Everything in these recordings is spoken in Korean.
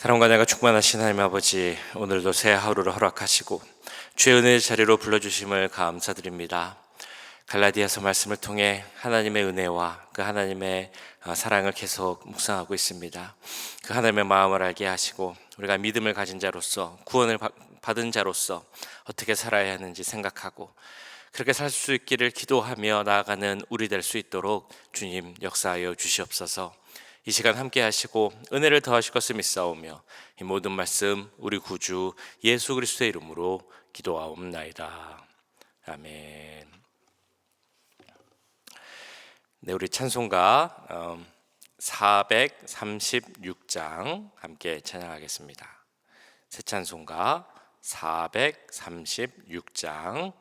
사랑과 은혜가 충만하신 하나님 아버지, 오늘도 새 하루를 허락하시고 주의 은혜의 자리로 불러주심을 감사드립니다. 갈라디아서 말씀을 통해 하나님의 은혜와 그 하나님의 사랑을 계속 묵상하고 있습니다. 그 하나님의 마음을 알게 하시고 우리가 믿음을 가진 자로서, 구원을 받은 자로서 어떻게 살아야 하는지 생각하고 그렇게 살 수 있기를 기도하며 나아가는 우리 될 수 있도록 주님 역사하여 주시옵소서. 이 시간 함께 하시고 은혜를 더하실 것을 믿사오며 이 모든 말씀 우리 구주 예수 그리스도의 이름으로 기도하옵나이다. 아멘. 네, 우리 찬송가 436장 함께 찬양하겠습니다. 새 찬송가 436장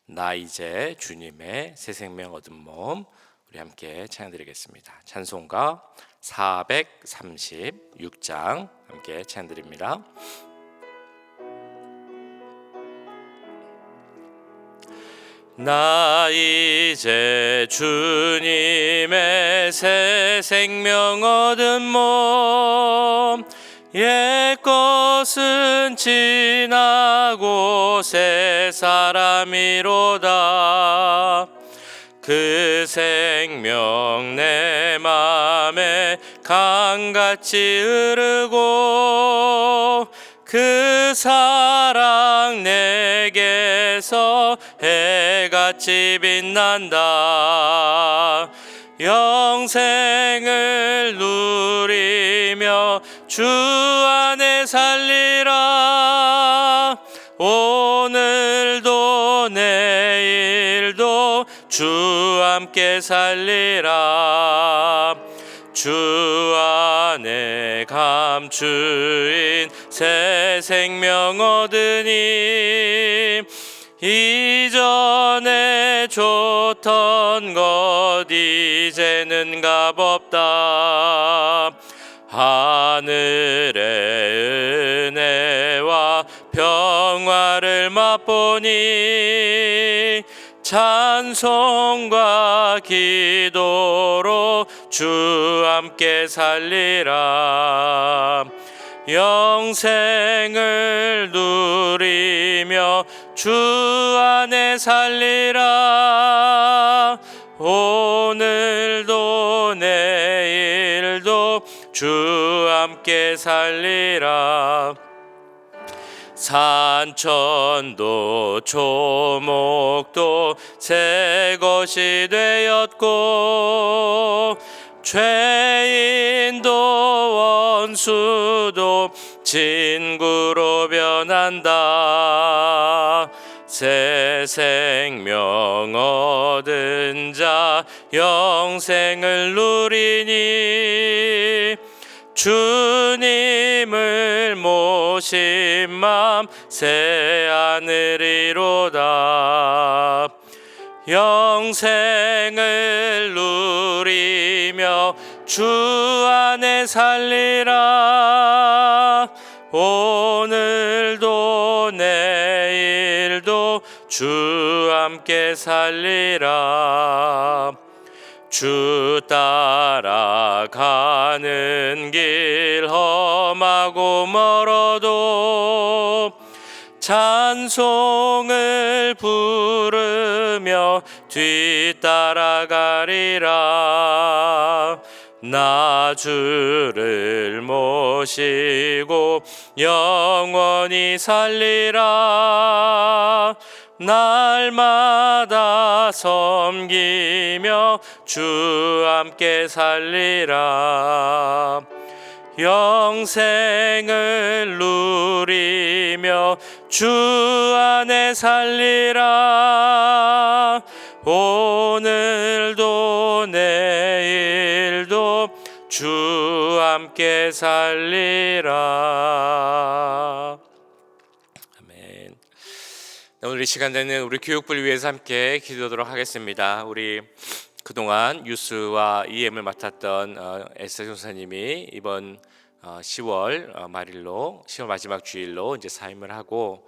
나 이제 주님의 새 생명 얻은 몸, 우리 함께 찬양드리겠습니다. 찬송가 436장 함께 찬양드립니다. 나 이제 주님의 새 생명 얻은 몸, 옛 것은 지나고 새 사람이로다. 그 생명 내 맘에 강같이 흐르고 그 사랑 내게서 해같이 빛난다. 영생을 누리며 주 안에 살리라. 오늘도 내일도 주 함께 살리라. 주 안에 감추인 새 생명 얻으니 이전에 좋던 것 이제는 값없다. 하늘의 은혜와 평화를 맛보니 찬송과 기도로 주 함께 살리라. 영생을 누리며 주 안에 살리라. 오늘도 내일도 주 함께 살리라. 산천도 초목도 새 것이 되었고 죄인도 원수도 친구로 변한다. 새 생명 얻은 자 영생을 누리니 주님을 모신 맘 새 하늘이로다. 영생을 누리며 주 안에 살리라. 오늘도 내일도 주 함께 살리라. 주 따라가는 길 험하고 멀어도 찬송을 부르며 뒤따라가리라. 나 주를 모시고 영원히 살리라. 날마다 섬기며 주 함께 살리라. 영생을 누리며 주 안에 살리라. 오늘도 내일도 주 함께 살리라. 아멘. 오늘 이 시간에는 우리 교육부를 위해서 함께 기도하도록 하겠습니다. 우리 그동안 유스와 EM을 맡았던 에스터 교사님이 이번 10월 말일로 10월 마지막 주일로 이제 사임을 하고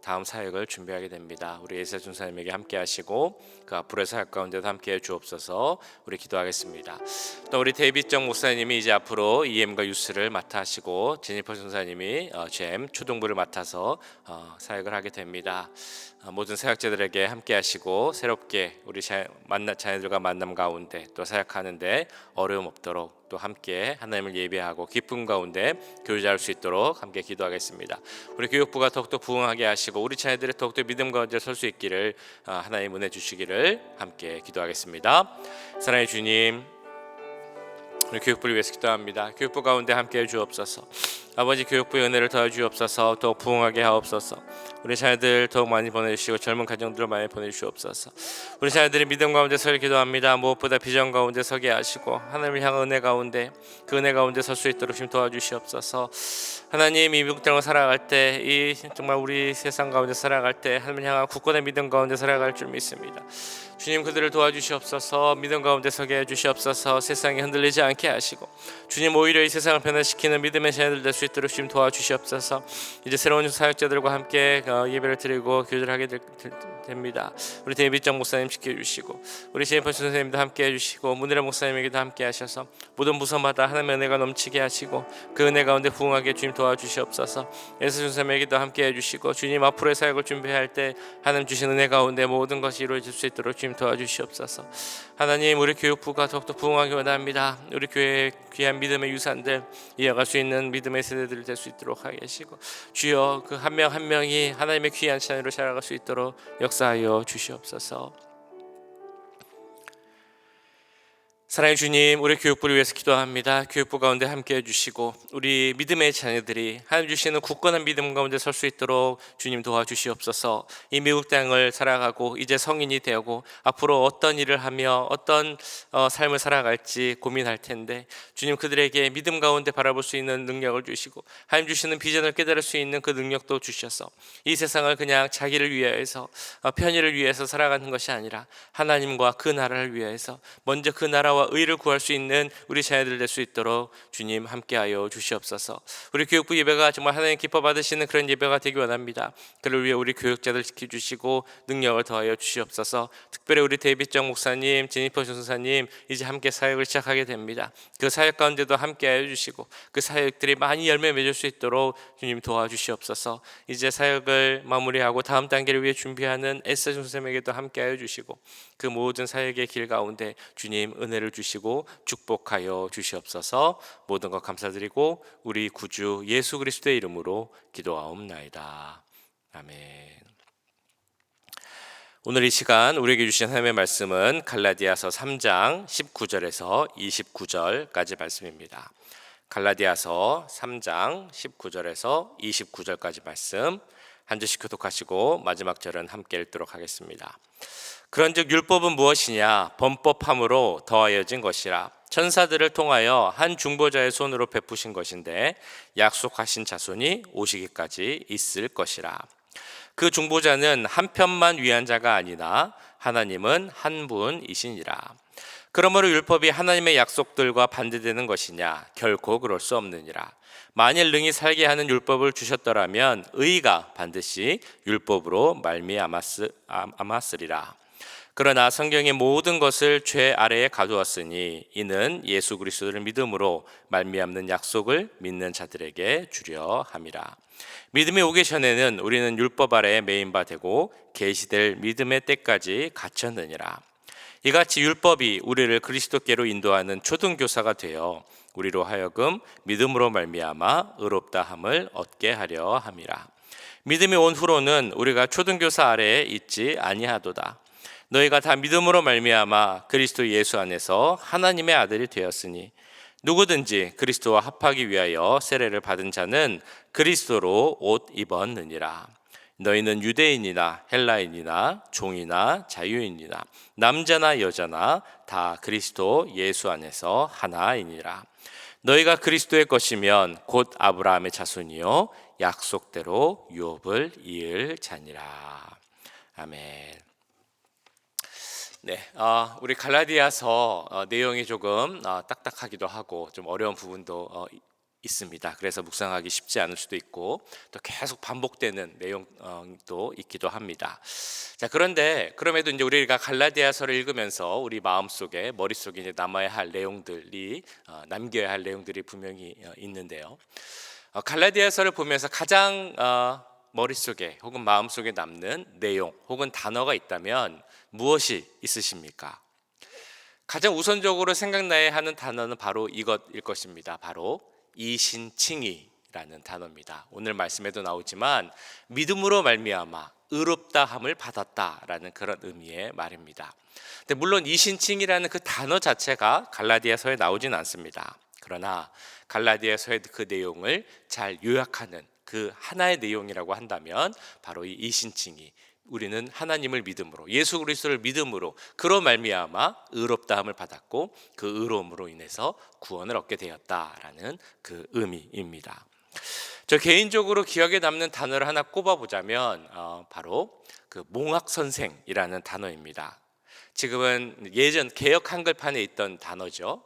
다음 사역을 준비하게 됩니다. 우리 예세 준사님에게 함께하시고 그 앞으로의 사역 가운데도 함께해 주옵소서. 우리 기도하겠습니다. 또 우리 데이빗정 목사님이 이제 앞으로 EM과 유스를 맡아 하시고 제니퍼 준사님이 GM 초등부를 맡아서 사역을 하게 됩니다. 모든 사역자들에게 함께하시고 새롭게 우리 자녀들과 만남 가운데 또 사역하는데 어려움 없도록 또 함께 하나님을 예배하고 기쁨 가운데 교제할 수 있도록 함께 기도하겠습니다. 우리 교육부가 더욱더 부흥하게 하시고 우리 자녀들이 더욱더 믿음 가운데 설 수 있기를 하나님 은혜 주시기를 함께 기도하겠습니다. 사랑의 주님, 우리 교육부를 위해서 기도합니다. 교육부 가운데 함께해 주옵소서. 아버지, 교육부의 은혜를 더해 주옵소서. 더욱 부흥하게 하옵소서. 우리 자녀들 더욱 많이 보내주시고 젊은 가정들을 많이 보내주시옵소서. 우리 자녀들이 믿음 가운데 서길 기도합니다. 무엇보다 비전 가운데 서게 하시고 하나님을 향한 은혜 가운데 그 은혜 가운데 설 수 있도록 좀 도와주시옵소서. 하나님, 이 미국 땅을 살아갈 때 이 정말 우리 세상 가운데 살아갈 때 하나님을 향한 굳건한 믿음 가운데 살아갈 줄 믿습니다. 주님, 그들을 도와주시옵소서. 믿음 가운데 서게 해주시옵소서. 세상에 흔들리지 않게 하시고 주님, 오히려 이 세상을 변화시키는 믿음의 자녀들 될 수 있도록 주님 도와주시옵소서. 이제 새로운 사역자들과 함께 예배를 드리고 교제를 하게 됩니다. 우리 데이빗정 목사님 지켜주시고 우리 제니퍼 선생님도 함께 해주시고 문혜라 목사님에게도 함께 하셔서 모든 무서마다 하나님의 은혜가 넘치게 하시고 그 은혜 가운데 부흥하게 주님 도와주시옵소서. 예수 선생님에게도 함께 해주시고 주님, 앞으로의 사역을 준비할 때 하나님 주신 은혜 가운데 모든 것이 이루어질 수 있도록 주님 도와주시옵소서. 하나님, 우리 교육부가 더욱더 부흥하기 원합니다. 우리 교회의 귀한 믿음의 유산들 이어갈 수 있는 믿음의 세대들 될 수 있도록 하게 하시고 주여, 그 한 명 한 명이 하나님의 귀한 자녀로 자라갈 수 있도록 역사하여 주시옵소서. 사랑의 주님, 우리 교육부를 위해서 기도합니다. 교육부 가운데 함께해 주시고 우리 믿음의 자녀들이 하나님 주시는 굳건한 믿음 가운데 설 수 있도록 주님 도와주시옵소서. 이 미국 땅을 살아가고 이제 성인이 되고 앞으로 어떤 일을 하며 어떤 삶을 살아갈지 고민할 텐데 주님, 그들에게 믿음 가운데 바라볼 수 있는 능력을 주시고 하나님 주시는 비전을 깨달을 수 있는 그 능력도 주셔서 이 세상을 그냥 자기를 위해서 편의를 위해서 살아가는 것이 아니라 하나님과 그 나라를 위해서 먼저 그 나라와 의를 구할 수 있는 우리 자녀들 될 수 있도록 주님 함께하여 주시옵소서. 우리 교육부 예배가 정말 하나님 기뻐 받으시는 그런 예배가 되기 원합니다. 그를 위해 우리 교육자들 지켜주시고 능력을 더하여 주시옵소서. 특별히 우리 데이빗정 목사님, 제니퍼 전사님 이제 함께 사역을 시작하게 됩니다. 그 사역 가운데도 함께하여 주시고 그 사역들이 많이 열매 맺을 수 있도록 주님 도와주시옵소서. 이제 사역을 마무리하고 다음 단계를 위해 준비하는 에스더 선생님에게도 함께하여 주시고 그 모든 사역의 길 가운데 주님 은혜를 주시고 축복하여 주시옵소서. 모든 것 감사드리고 우리 구주 예수 그리스도의 이름으로 기도하옵나이다. 아멘. 오늘 이 시간 우리에게 주신 하나님의 말씀은 갈라디아서 3장 19절에서 29절까지 말씀입니다. 갈라디아서 3장 19절에서 29절까지 말씀 한 절씩 교독하시고 마지막 절은 함께 읽도록 하겠습니다. 그런즉 율법은 무엇이냐? 범법함으로 더하여진 것이라. 천사들을 통하여 한 중보자의 손으로 베푸신 것인데 약속하신 자손이 오시기까지 있을 것이라. 그 중보자는 한 편만 위한 자가 아니나 하나님은 한 분이시니라. 그러므로 율법이 하나님의 약속들과 반대되는 것이냐? 결코 그럴 수 없느니라. 만일 능히 살게 하는 율법을 주셨더라면 의가 반드시 율법으로 말미암았으리라. 그러나 성경의 모든 것을 죄 아래에 가두었으니 이는 예수 그리스도를 믿음으로 말미암는 약속을 믿는 자들에게 주려 함이라. 믿음이 오기 전에는 우리는 율법 아래에 매인 바 되고 계시될 믿음의 때까지 갇혔느니라. 이같이 율법이 우리를 그리스도께로 인도하는 초등교사가 되어 우리로 하여금 믿음으로 말미암아 의롭다함을 얻게 하려 함이라. 믿음이 온 후로는 우리가 초등교사 아래에 있지 아니하도다. 너희가 다 믿음으로 말미암아 그리스도 예수 안에서 하나님의 아들이 되었으니 누구든지 그리스도와 합하기 위하여 세례를 받은 자는 그리스도로 옷 입었느니라. 너희는 유대인이나 헬라인이나 종이나 자유인이나 남자나 여자나 다 그리스도 예수 안에서 하나이니라. 너희가 그리스도의 것이면 곧 아브라함의 자손이요 약속대로 유업을 이을 자니라. 아멘. 네, 우리 갈라디아서 내용이 조금 딱딱하기도 하고 좀 어려운 부분도 있습니다. 그래서 묵상하기 쉽지 않을 수도 있고 또 계속 반복되는 내용도 있기도 합니다. 자, 그런데 그럼에도 이제 우리가 갈라디아서를 읽으면서 우리 마음속에 머릿속에 이제 남아야 할 내용들이 남겨야 할 내용들이 분명히 있는데요. 갈라디아서를 보면서 가장 머릿속에 혹은 마음속에 남는 내용 혹은 단어가 있다면 무엇이 있으십니까? 가장 우선적으로 생각나야 하는 단어는 바로 이것일 것입니다. 바로 이신칭의라는 단어입니다. 오늘 말씀에도 나오지만 믿음으로 말미암아 의롭다함을 받았다라는 그런 의미의 말입니다. 근데 물론 이신칭이라는 그 단어 자체가 갈라디아서에 나오진 않습니다. 그러나 갈라디아서의 그 내용을 잘 요약하는 그 하나의 내용이라고 한다면 바로 이 이신칭의, 우리는 하나님을 믿음으로 예수 그리스도를 믿음으로 그로 말미암아 의롭다함을 받았고 그 의로움으로 인해서 구원을 얻게 되었다라는 그 의미입니다. 저 개인적으로 기억에 남는 단어를 하나 꼽아보자면 바로 그 몽학선생이라는 단어입니다. 지금은 예전 개역 한글판에 있던 단어죠.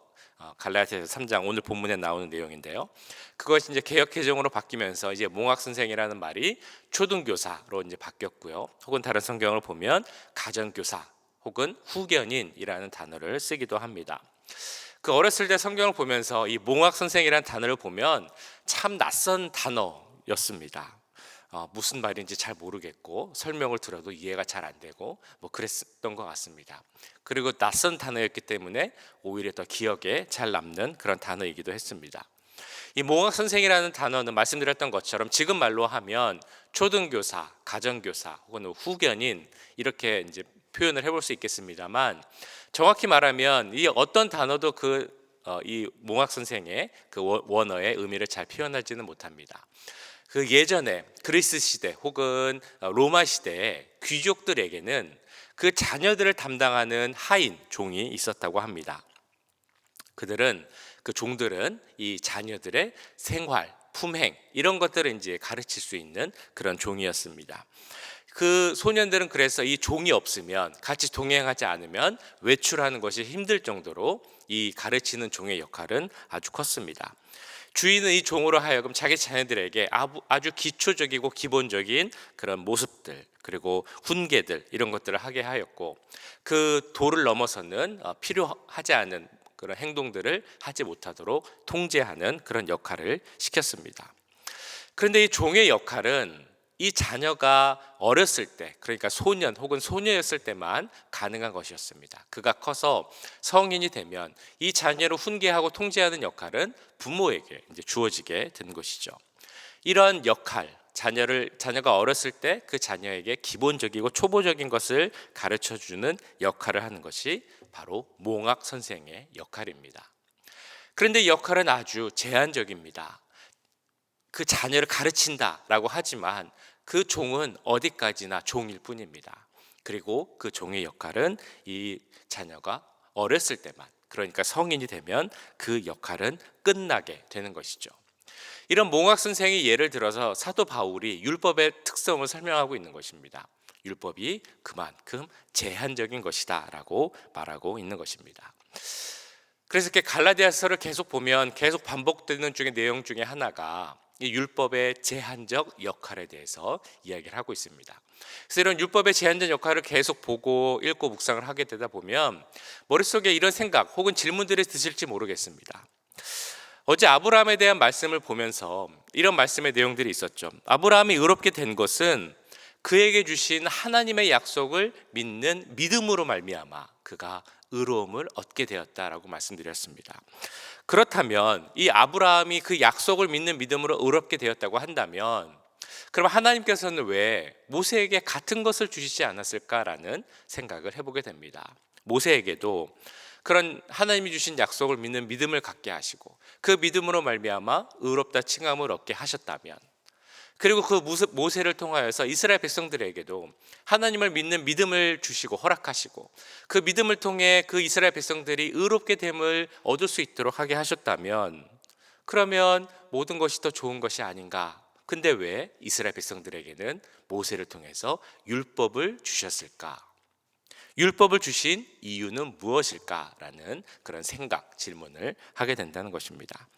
갈라디아서 3장 오늘 본문에 나오는 내용인데요. 그것이 이제 개역 개정으로 바뀌면서 이제 몽학 선생이라는 말이 초등교사로 이제 바뀌었고요. 혹은 다른 성경을 보면 가정교사 혹은 후견인이라는 단어를 쓰기도 합니다. 그 어렸을 때 성경을 보면서 이 몽학 선생이라는 단어를 보면 참 낯선 단어였습니다. 무슨 말인지 잘 모르겠고 설명을 들어도 이해가 잘 안 되고 뭐 그랬던 것 같습니다. 그리고 낯선 단어였기 때문에 오히려 더 기억에 잘 남는 그런 단어이기도 했습니다. 이 몽학 선생이라는 단어는 말씀드렸던 것처럼 지금 말로 하면 초등교사, 가정교사 혹은 후견인 이렇게 이제 표현을 해볼 수 있겠습니다만 정확히 말하면 이 어떤 단어도 이 몽학 선생의 그 원어의 의미를 잘 표현하지는 못합니다. 그 예전에 그리스 시대 혹은 로마 시대에 귀족들에게는 그 자녀들을 담당하는 하인, 종이 있었다고 합니다. 그 종들은 이 자녀들의 생활, 품행 이런 것들을 이제 가르칠 수 있는 그런 종이었습니다. 그 소년들은 그래서 이 종이 없으면 같이 동행하지 않으면 외출하는 것이 힘들 정도로 이 가르치는 종의 역할은 아주 컸습니다. 주인은 이 종으로 하여금 자기 자녀들에게 아주 기초적이고 기본적인 그런 모습들 그리고 훈계들 이런 것들을 하게 하였고 그 도를 넘어서는 필요하지 않은 그런 행동들을 하지 못하도록 통제하는 그런 역할을 시켰습니다. 그런데 이 종의 역할은 이 자녀가 어렸을 때, 그러니까 소년 혹은 소녀였을 때만 가능한 것이었습니다. 그가 커서 성인이 되면 이 자녀를 훈계하고 통제하는 역할은 부모에게 이제 주어지게 된 것이죠. 이런 역할, 자녀가 어렸을 때 그 자녀에게 기본적이고 초보적인 것을 가르쳐 주는 역할을 하는 것이 바로 몽학 선생의 역할입니다. 그런데 이 역할은 아주 제한적입니다. 그 자녀를 가르친다라고 하지만 그 종은 어디까지나 종일 뿐입니다. 그리고 그 종의 역할은 이 자녀가 어렸을 때만, 그러니까 성인이 되면 그 역할은 끝나게 되는 것이죠. 이런 몽학 선생이 예를 들어서 사도 바울이 율법의 특성을 설명하고 있는 것입니다. 율법이 그만큼 제한적인 것이다라고 말하고 있는 것입니다. 그래서 이렇게 갈라디아서를 계속 보면 계속 반복되는 내용 중에 하나가 이 율법의 제한적 역할에 대해서 이야기를 하고 있습니다. 그래서 이런 율법의 제한적 역할을 계속 보고 읽고 묵상을 하게 되다 보면 머릿속에 이런 생각 혹은 질문들이 드실지 모르겠습니다. 어제 아브라함에 대한 말씀을 보면서 이런 말씀의 내용들이 있었죠. 아브라함이 의롭게 된 것은 그에게 주신 하나님의 약속을 믿는 믿음으로 말미암아 그가 의로움을 얻게 되었다라고 말씀드렸습니다. 그렇다면 이 아브라함이 그 약속을 믿는 믿음으로 의롭게 되었다고 한다면 그럼 하나님께서는 왜 모세에게 같은 것을 주시지 않았을까라는 생각을 해보게 됩니다. 모세에게도 그런 하나님이 주신 약속을 믿는 믿음을 갖게 하시고 그 믿음으로 말미암아 의롭다 칭함을 얻게 하셨다면, 그리고 그 모세를 통하여서 이스라엘 백성들에게도 하나님을 믿는 믿음을 주시고 허락하시고 그 믿음을 통해 그 이스라엘 백성들이 의롭게 됨을 얻을 수 있도록 하게 하셨다면 그러면 모든 것이 더 좋은 것이 아닌가? 근데 왜 이스라엘 백성들에게는 모세를 통해서 율법을 주셨을까? 율법을 주신 이유는 무엇일까라는 그런 생각, 질문을 하게 된다는 것입니다.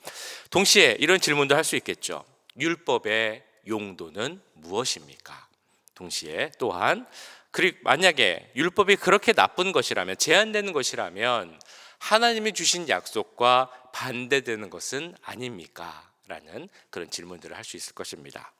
동시에 이런 질문도 할 수 있겠죠. 율법의 용도는 무엇입니까? 동시에 또한 그리고 만약에 율법이 그렇게 나쁜 것이라면, 제한되는 것이라면 하나님이 주신 약속과 반대되는 것은 아닙니까? 라는 그런 질문들을 할 수 있을 것입니다.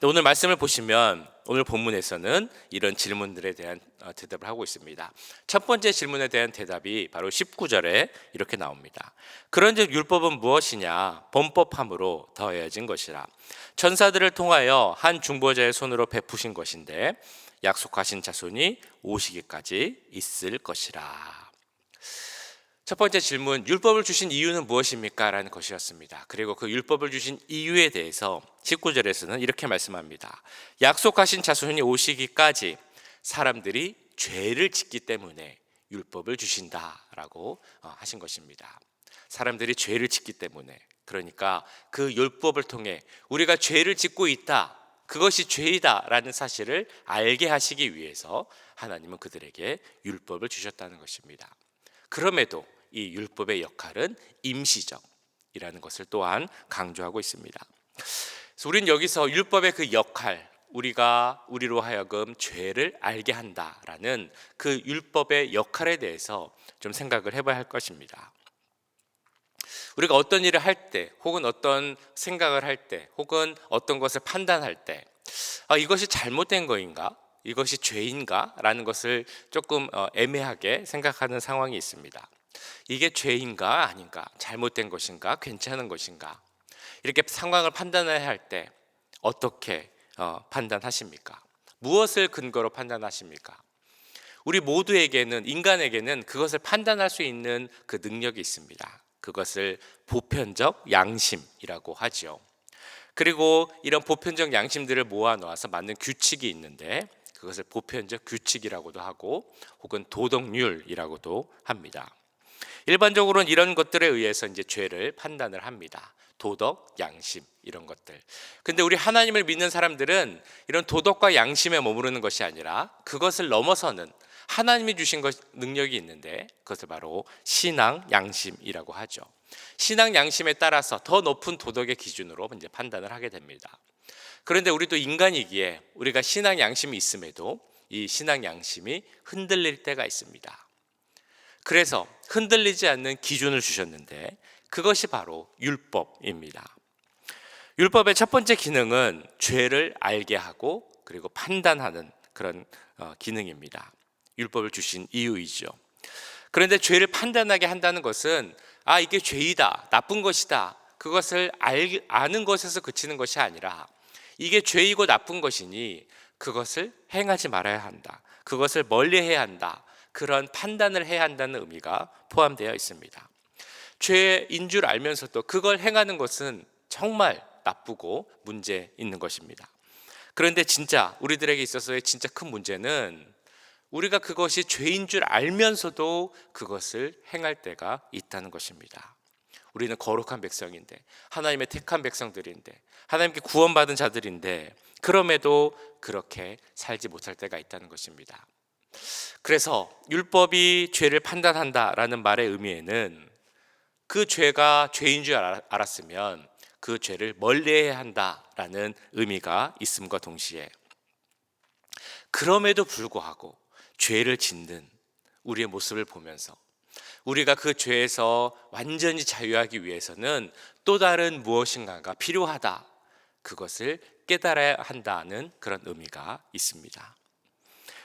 오늘 말씀을 보시면 오늘 본문에서는 이런 질문들에 대한 대답을 하고 있습니다. 첫 번째 질문에 대한 대답이 바로 19절에 이렇게 나옵니다. 그런즉 율법은 무엇이냐? 범법함으로 더해진 것이라. 천사들을 통하여 한 중보자의 손으로 베푸신 것인데 약속하신 자손이 오시기까지 있을 것이라. 첫 번째 질문, 율법을 주신 이유는 무엇입니까? 라는 것이었습니다. 그리고 그 율법을 주신 이유에 대해서 19절에서는 이렇게 말씀합니다. 약속하신 자손이 오시기까지 사람들이 죄를 짓기 때문에 율법을 주신다라고 하신 것입니다. 사람들이 죄를 짓기 때문에, 그러니까 그 율법을 통해 우리가 죄를 짓고 있다, 그것이 죄이다라는 사실을 알게 하시기 위해서 하나님은 그들에게 율법을 주셨다는 것입니다. 그럼에도 이 율법의 역할은 임시적이라는 것을 또한 강조하고 있습니다. 그래서 우리는 여기서 율법의 그 역할, 우리로 하여금 죄를 알게 한다라는 그 율법의 역할에 대해서 좀 생각을 해봐야 할 것입니다. 우리가 어떤 일을 할 때, 혹은 어떤 생각을 할 때, 혹은 어떤 것을 판단할 때, 이것이 잘못된 거인가? 이것이 죄인가? 라는 것을 조금 애매하게 생각하는 상황이 있습니다. 이게 죄인가 아닌가? 잘못된 것인가? 괜찮은 것인가? 이렇게 상황을 판단해야 할 때 어떻게 판단하십니까? 무엇을 근거로 판단하십니까? 우리 모두에게는, 인간에게는 그것을 판단할 수 있는 그 능력이 있습니다. 그것을 보편적 양심이라고 하죠. 그리고 이런 보편적 양심들을 모아 놓아서 만든 규칙이 있는데 그것을 보편적 규칙이라고도 하고 혹은 도덕률이라고도 합니다. 일반적으로는 이런 것들에 의해서 이제 죄를 판단을 합니다. 도덕, 양심 이런 것들. 근데 우리 하나님을 믿는 사람들은 이런 도덕과 양심에 머무르는 것이 아니라 그것을 넘어서는 하나님이 주신 능력이 있는데 그것을 바로 신앙 양심이라고 하죠. 신앙 양심에 따라서 더 높은 도덕의 기준으로 이제 판단을 하게 됩니다. 그런데 우리도 인간이기에 우리가 신앙 양심이 있음에도 이 신앙 양심이 흔들릴 때가 있습니다. 그래서 흔들리지 않는 기준을 주셨는데 그것이 바로 율법입니다. 율법의 첫 번째 기능은 죄를 알게 하고 그리고 판단하는 그런 기능입니다. 율법을 주신 이유이죠. 그런데 죄를 판단하게 한다는 것은 이게 죄이다, 나쁜 것이다, 그것을 아는 것에서 그치는 것이 아니라 이게 죄이고 나쁜 것이니 그것을 행하지 말아야 한다, 그것을 멀리해야 한다, 그런 판단을 해야 한다는 의미가 포함되어 있습니다. 죄인 줄 알면서도 그걸 행하는 것은 정말 나쁘고 문제 있는 것입니다. 그런데 진짜 우리들에게 있어서의 진짜 큰 문제는 우리가 그것이 죄인 줄 알면서도 그것을 행할 때가 있다는 것입니다. 우리는 거룩한 백성인데, 하나님의 택한 백성들인데, 하나님께 구원받은 자들인데 그럼에도 그렇게 살지 못할 때가 있다는 것입니다. 그래서 율법이 죄를 판단한다라는 말의 의미에는 그 죄가 죄인 줄 알았으면 그 죄를 멀리해야 한다라는 의미가 있음과 동시에, 그럼에도 불구하고 죄를 짓는 우리의 모습을 보면서 우리가 그 죄에서 완전히 자유하기 위해서는 또 다른 무엇인가가 필요하다, 그것을 깨달아야 한다는 그런 의미가 있습니다.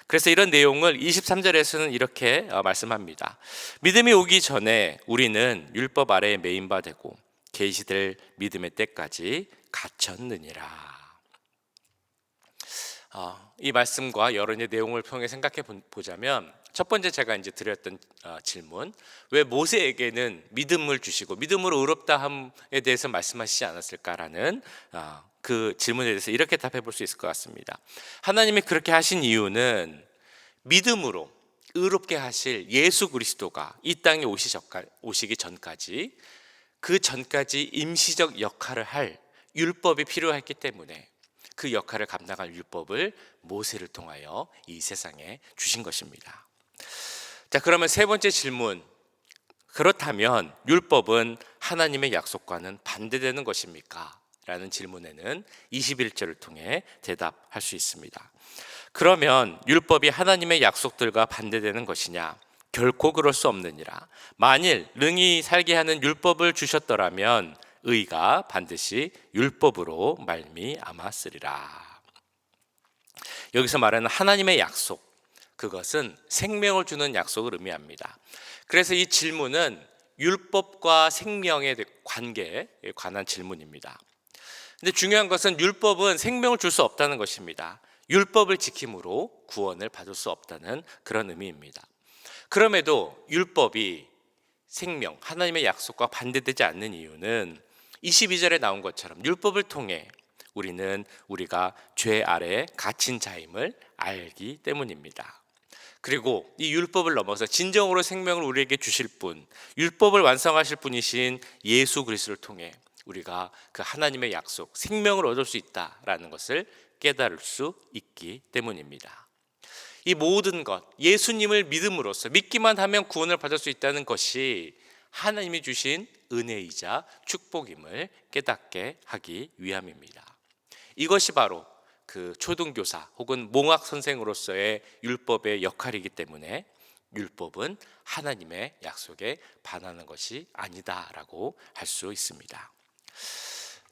그래서 이런 내용을 23절에서는 이렇게 말씀합니다. 믿음이 오기 전에 우리는 율법 아래에 매인 바 되고 계시될 믿음의 때까지 갇혔느니라. 이 말씀과 여러 내용을 통해 생각해 보자면, 첫 번째 제가 이제 드렸던 질문, 왜 모세에게는 믿음을 주시고 믿음으로 의롭다함에 대해서 말씀하시지 않았을까라는 그 질문에 대해서 이렇게 답해 볼 수 있을 것 같습니다. 하나님이 그렇게 하신 이유는 믿음으로 의롭게 하실 예수 그리스도가 이 땅에 오시기 전까지, 그 전까지 임시적 역할을 할 율법이 필요했기 때문에, 그 역할을 감당할 율법을 모세를 통하여 이 세상에 주신 것입니다. 자, 그러면 세 번째 질문. 그렇다면 율법은 하나님의 약속과는 반대되는 것입니까? 라는 질문에는 21절을 통해 대답할 수 있습니다. 그러면 율법이 하나님의 약속들과 반대되는 것이냐? 결코 그럴 수 없느니라. 만일 능히 살게 하는 율법을 주셨더라면 의가 반드시 율법으로 말미암았으리라. 여기서 말하는 하나님의 약속, 그것은 생명을 주는 약속을 의미합니다. 그래서 이 질문은 율법과 생명의 관계에 관한 질문입니다. 근데 중요한 것은 율법은 생명을 줄 수 없다는 것입니다. 율법을 지킴으로 구원을 받을 수 없다는 그런 의미입니다. 그럼에도 율법이 생명, 하나님의 약속과 반대되지 않는 이유는 22절에 나온 것처럼 율법을 통해 우리가 죄 아래에 갇힌 자임을 알기 때문입니다. 그리고 이 율법을 넘어서 진정으로 생명을 우리에게 주실 분, 율법을 완성하실 분이신 예수 그리스도를 통해 우리가 그 하나님의 약속, 생명을 얻을 수 있다라는 것을 깨달을 수 있기 때문입니다. 이 모든 것, 예수님을 믿음으로써 믿기만 하면 구원을 받을 수 있다는 것이 하나님이 주신 은혜이자 축복임을 깨닫게 하기 위함입니다. 이것이 바로 그 초등교사 혹은 몽학 선생으로서의 율법의 역할이기 때문에 율법은 하나님의 약속에 반하는 것이 아니다라고 할 수 있습니다.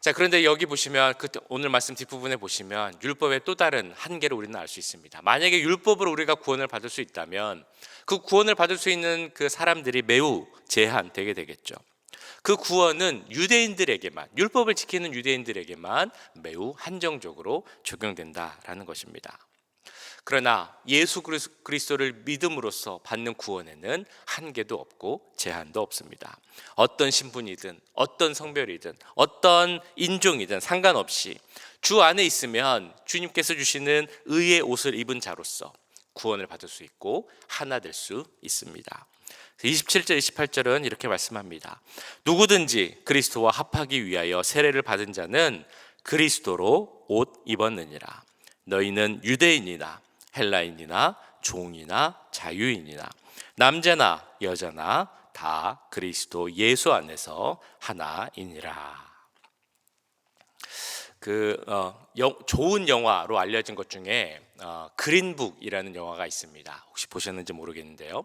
자, 그런데 여기 보시면 오늘 말씀 뒷부분에 보시면 율법의 또 다른 한계를 우리는 알 수 있습니다. 만약에 율법으로 우리가 구원을 받을 수 있다면 그 구원을 받을 수 있는 그 사람들이 매우 제한되게 되겠죠. 그 구원은 유대인들에게만, 율법을 지키는 유대인들에게만 매우 한정적으로 적용된다라는 것입니다. 그러나 예수 그리스도를 믿음으로써 받는 구원에는 한계도 없고 제한도 없습니다. 어떤 신분이든 어떤 성별이든 어떤 인종이든 상관없이 주 안에 있으면 주님께서 주시는 의의 옷을 입은 자로서 구원을 받을 수 있고 하나 될 수 있습니다. 27절 28절은 이렇게 말씀합니다. 누구든지 그리스도와 합하기 위하여 세례를 받은 자는 그리스도로 옷 입었느니라. 너희는 유대인이나 헬라인이나 종이나 자유인이나 남자나 여자나 다 그리스도 예수 안에서 하나이니라. 좋은 영화로 알려진 것 중에 그린북이라는 영화가 있습니다. 혹시 보셨는지 모르겠는데요.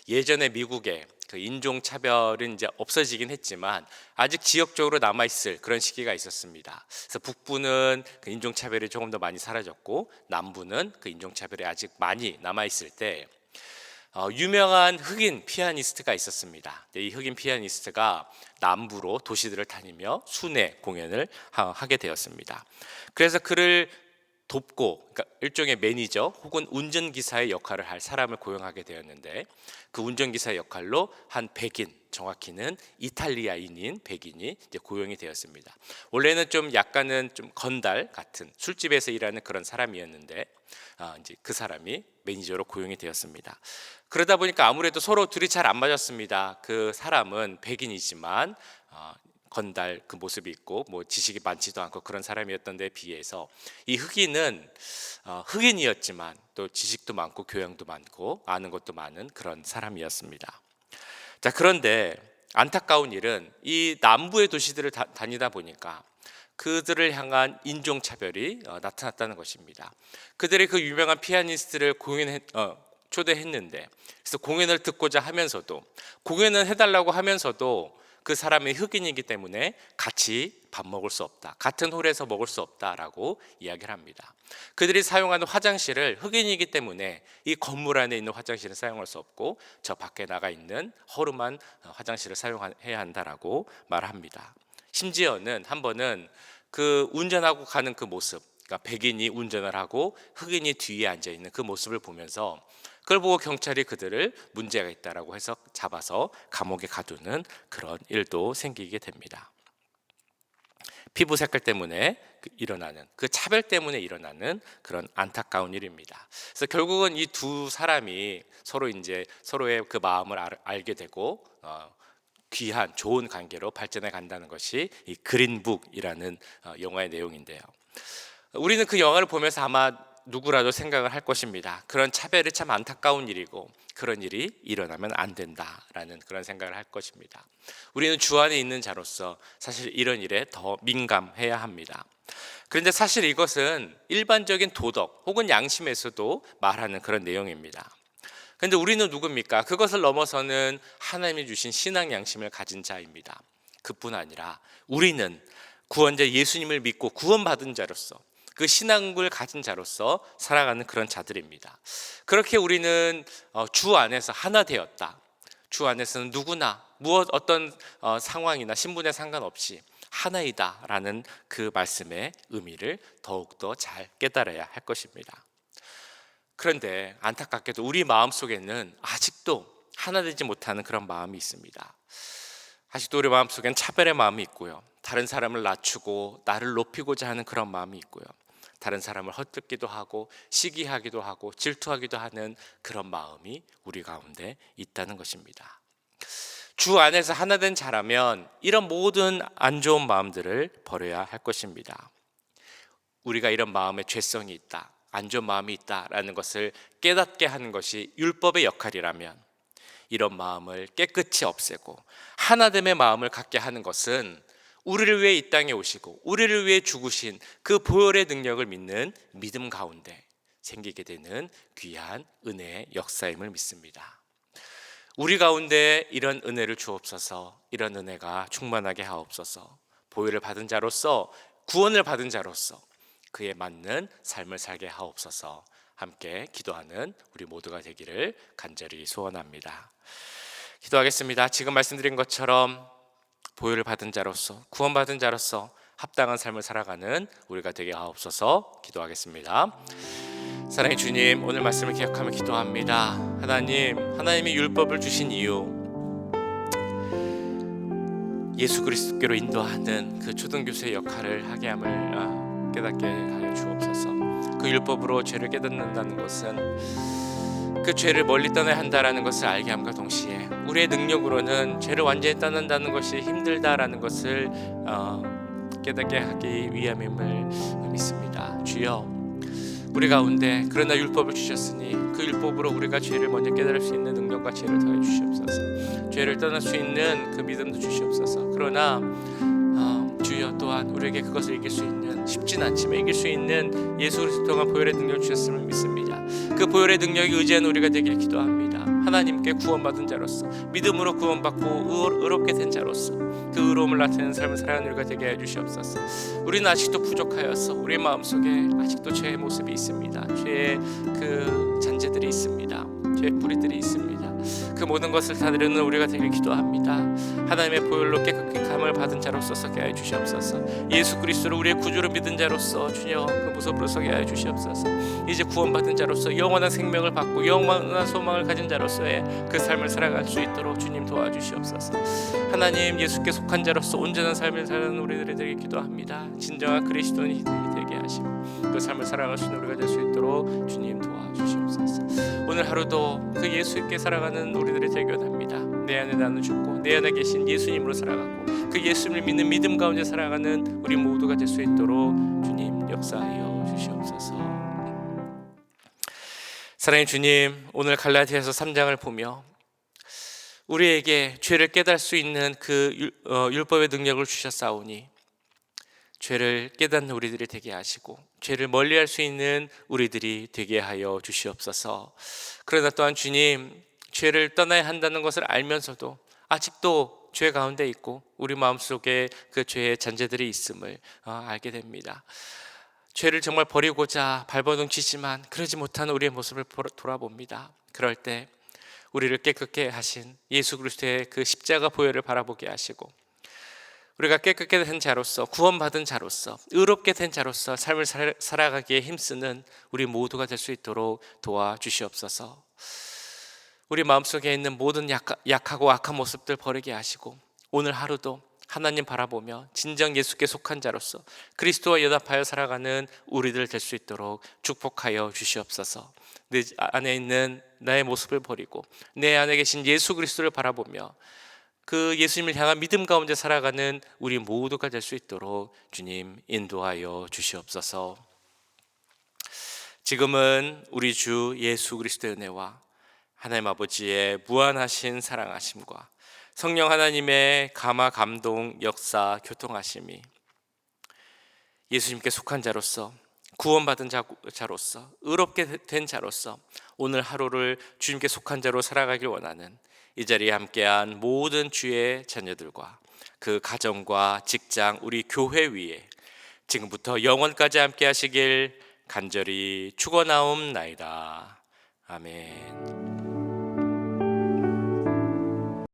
예전에 미국에 그 인종차별은 이제 없어지긴 했지만 아직 지역적으로 남아있을 그런 시기가 있었습니다. 그래서 북부는 그 인종차별이 조금 더 많이 사라졌고 남부는 그 인종차별이 아직 많이 남아있을 때 유명한 흑인 피아니스트가 있었습니다. 이 흑인 피아니스트가 남부로 도시들을 다니며 순회 공연을 하게 되었습니다. 그래서 그를 돕고, 그러니까 일종의 매니저 혹은 운전기사의 역할을 할 사람을 고용하게 되었는데 그 운전기사의 역할로 한 백인, 정확히는 이탈리아인인 백인이 이제 고용이 되었습니다. 원래는 좀 약간은 좀 건달 같은 술집에서 일하는 그런 사람이었는데 이제 그 사람이 매니저로 고용이 되었습니다. 그러다 보니까 아무래도 서로 둘이 잘 안 맞았습니다. 그 사람은 백인이지만 건달 그 모습이 있고 뭐 지식이 많지도 않고 그런 사람이었던 데 비해서 이 흑인은 흑인이었지만 또 지식도 많고 교양도 많고 아는 것도 많은 그런 사람이었습니다. 자, 그런데 안타까운 일은 이 남부의 도시들을 다니다 보니까 그들을 향한 인종차별이 나타났다는 것입니다. 그들이 그 유명한 피아니스트를 초대했는데 그래서 공연을 듣고자 하면서도 공연을 해달라고 하면서도 그 사람이 흑인이기 때문에 같이 밥 먹을 수 없다, 같은 홀에서 먹을 수 없다라고 이야기를 합니다. 그들이 사용하는 화장실을 흑인이기 때문에 이 건물 안에 있는 화장실은 사용할 수 없고 저 밖에 나가 있는 허름한 화장실을 사용해야 한다라고 말합니다. 심지어는 한 번은 그 운전하고 가는 그 모습, 그러니까 백인이 운전을 하고 흑인이 뒤에 앉아 있는 그 모습을 보면서 그걸 보고 경찰이 그들을 문제가 있다라고 해서 잡아서 감옥에 가두는 그런 일도 생기게 됩니다. 피부 색깔 때문에 일어나는 그 차별 때문에 일어나는 그런 안타까운 일입니다. 그래서 결국은 이 두 사람이 서로의 그 마음을 알게 되고 귀한 좋은 관계로 발전해 간다는 것이 이 그린북이라는 영화의 내용인데요. 우리는 그 영화를 보면서 아마 누구라도 생각을 할 것입니다. 그런 차별이 참 안타까운 일이고 그런 일이 일어나면 안 된다라는 그런 생각을 할 것입니다. 우리는 주 안에 있는 자로서 사실 이런 일에 더 민감해야 합니다. 그런데 사실 이것은 일반적인 도덕 혹은 양심에서도 말하는 그런 내용입니다. 그런데 우리는 누굽니까? 그것을 넘어서는 하나님이 주신 신앙 양심을 가진 자입니다. 그뿐 아니라 우리는 구원자 예수님을 믿고 구원받은 자로서 그 신앙을 가진 자로서 살아가는 그런 자들입니다. 그렇게 우리는 주 안에서 하나 되었다. 주 안에서는 누구나 어떤 상황이나 신분에 상관없이 하나이다라는 그 말씀의 의미를 더욱더 잘 깨달아야 할 것입니다. 그런데 안타깝게도 우리 마음속에는 아직도 하나 되지 못하는 그런 마음이 있습니다. 아직도 우리 마음속엔 차별의 마음이 있고요. 다른 사람을 낮추고 나를 높이고자 하는 그런 마음이 있고요. 다른 사람을 헛뜯기도 하고 시기하기도 하고 질투하기도 하는 그런 마음이 우리 가운데 있다는 것입니다. 주 안에서 하나 된 자라면 이런 모든 안 좋은 마음들을 버려야 할 것입니다. 우리가 이런 마음에 죄성이 있다, 안 좋은 마음이 있다라는 것을 깨닫게 하는 것이 율법의 역할이라면 이런 마음을 깨끗이 없애고 하나됨의 마음을 갖게 하는 것은 우리를 위해 이 땅에 오시고 우리를 위해 죽으신 그 보혈의 능력을 믿는 믿음 가운데 생기게 되는 귀한 은혜의 역사임을 믿습니다. 우리 가운데 이런 은혜를 주옵소서. 이런 은혜가 충만하게 하옵소서. 보혈을 받은 자로서, 구원을 받은 자로서 그에 맞는 삶을 살게 하옵소서. 함께 기도하는 우리 모두가 되기를 간절히 소원합니다. 기도하겠습니다. 지금 말씀드린 것처럼 보혈을 받은 자로서, 구원받은 자로서 합당한 삶을 살아가는 우리가 되게 하옵소서. 기도하겠습니다. 사랑의 주님, 오늘 말씀을 기억하며 기도합니다. 하나님이 율법을 주신 이유, 예수 그리스도께로 인도하는 그 초등교수의 역할을 하게 함을 깨닫게 하여 주옵소서. 그 율법으로 죄를 깨닫는다는 것은 그 죄를 멀리 떠나야 한다라는 것을 알게 함과 동시에 우리의 능력으로는 죄를 완전히 떠난다는 것이 힘들다라는 것을 깨닫게 하기 위함임을 믿습니다. 주여, 우리 가운데 그러나 율법을 주셨으니 그 율법으로 우리가 죄를 먼저 깨달을 수 있는 능력과 지혜를 더해 주시옵소서. 죄를 떠날 수 있는 그 믿음도 주시옵소서. 그러나 주여 또한 우리에게 그것을 이길 수 있는, 쉽진 않지만 이길 수 있는 예수 그리스도 통한 보혈의 능력을 주셨음을 믿습니다. 그 보혈의 능력에 의지하는 우리가 되길 기도합니다. 하나님께 구원받은 자로서, 믿음으로 구원받고 의롭게 된 자로서 그 의로움을 나타내는 삶을 살아가는 우리가 되게 해 주시옵소서. 우리는 아직도 부족하여서 우리 마음속에 아직도 죄의 모습이 있습니다. 죄의 그 잔재들이 있습니다. 죄의 뿌리들이 있습니다. 그 모든 것을 다 내려놓는 우리가 되길 기도합니다. 하나님의 보혈로 깨끗함을 받은 자로서 서게 하여 주시옵소서. 예수 그리스도를 우리의 구주로 믿은 자로서 주여 그 무섭으로 서게 하여 주시옵소서. 이제 구원받은 자로서 영원한 생명을 받고 영원한 소망을 가진 자로서의 그 삶을 살아갈 수 있도록 주님 도와주시옵소서. 하나님, 예수께 속한 자로서 온전한 삶을 사는 우리들이 되길 기도합니다. 진정한 그리스도인이 되게 하시고 그 삶을 살아갈 수 있는 우리가 될 수 있도록 주님 도와주시옵소서. 오늘 하루도 그 예수께 살아가는 우리들이 되길 원합니다. 내 안에 나는 죽고 내 안에 계신 예수님으로 살아가고 그 예수님을 믿는 믿음 가운데 살아가는 우리 모두가 될 수 있도록 주님 역사하여 주시옵소서. 사랑의 주님, 오늘 갈라디아서 3장을 보며 우리에게 죄를 깨달을 수 있는 그 율법의 능력을 주셨사오니 죄를 깨닫는 우리들이 되게 하시고 죄를 멀리할 수 있는 우리들이 되게 하여 주시옵소서. 그러나 또한 주님, 죄를 떠나야 한다는 것을 알면서도 아직도 죄 가운데 있고 우리 마음속에 그 죄의 잔재들이 있음을 알게 됩니다. 죄를 정말 버리고자 발버둥치지만 그러지 못하는 우리의 모습을 돌아봅니다. 그럴 때 우리를 깨끗게 하신 예수 그리스도의 그 십자가 보혈을 바라보게 하시고 우리가 깨끗게 된 자로서, 구원받은 자로서, 의롭게 된 자로서 삶을 살아가기에 힘쓰는 우리 모두가 될 수 있도록 도와주시옵소서. 우리 마음속에 있는 모든 약하고 악한 모습들 버리게 하시고 오늘 하루도 하나님 바라보며 진정 예수께 속한 자로서 그리스도와 연합하여 살아가는 우리들 될 수 있도록 축복하여 주시옵소서. 내 안에 있는 나의 모습을 버리고 내 안에 계신 예수 그리스도를 바라보며 그 예수님을 향한 믿음 가운데 살아가는 우리 모두가 될 수 있도록 주님 인도하여 주시옵소서. 지금은 우리 주 예수 그리스도의 은혜와 하나님 아버지의 무한하신 사랑하심과 성령 하나님의 감화 감동 역사 교통하심이 예수님께 속한 자로서 구원받은 자로서 의롭게 된 자로서 오늘 하루를 주님께 속한 자로 살아가길 원하는 이 자리에 함께한 모든 주의 자녀들과 그 가정과 직장 우리 교회 위에 지금부터 영원까지 함께 하시길 간절히 축원하옵나이다. 아멘.